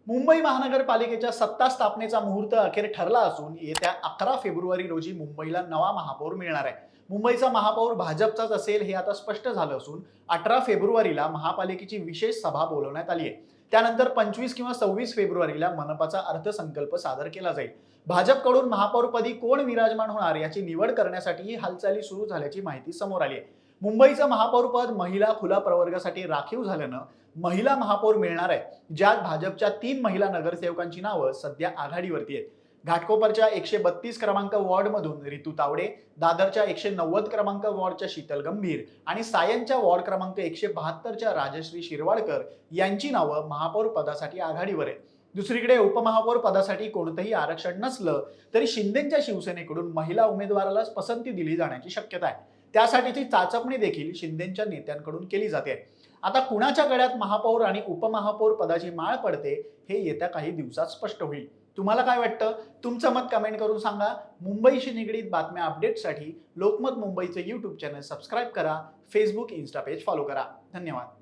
मुंबई महानगरपालिकेच्या सत्ता स्थापनेचा मुहूर्त अखेर ठरला असून येत्या 11 फेब्रुवारी रोजी मुंबईला नवा महापौर मिळणार आहे। मुंबईचा महापौर भाजपचाच असेल हे आता स्पष्ट झालं असून 18 फेब्रुवारीला महापालिकेची विशेष सभा बोलवण्यात आली आहे। त्यानंतर 25 किंवा 26 फेब्रुवारीला मनपाचा अर्थसंकल्प सादर केला जाईल। भाजपकडून महापौरपदी कोण विराजमान होणार याची निवड करण्यासाठी हालचाली सुरू झाल्याची माहिती समोर आली आहे। मुंबईचं महापौरपद महिला खुला प्रवर्गासाठी राखीव झाल्यानं महिला महापौर मिळणार आहे, ज्यात भाजपच्या 3 महिला नगरसेवकांची नावं सध्या आघाडीवरती आहेत। घाटकोपरच्या 132 क्रमांक वॉर्डमधून रितू तावडे, दादरच्या 190 क्रमांक वॉर्डच्या शीतल गंभीर आणि सायनच्या वॉर्ड क्रमांक 172च्या राजश्री शिरवाडकर यांची नावं महापौर पदासाठी आघाडीवर आहेत। दुसरीकडे उपमहापौर पदासाठी कोणतंही आरक्षण नसलं तरी शिंदेच्या शिवसेनेकडून महिला उमेदवारालाच पसंती दिली जाण्याची शक्यता आहे। त्यासाठीची चाचपणी देखील शिंदेच्या नेत्यांकडून केली जाते। आता कुणाच्या गळ्यात महापौर आणि उपमहापौर पदाची माळ पडते हे येत्या काही दिवसात स्पष्ट होईल। तुम्हाला काय वाटतं? तुमचं मत कमेंट करून सांगा। मुंबईशी निगडीत बातम्या अपडेटसाठी लोकमत मुंबईचे YouTube चॅनल सबस्क्राईब करा, फेसबुक, इन्स्टा पेज फॉलो करा। धन्यवाद।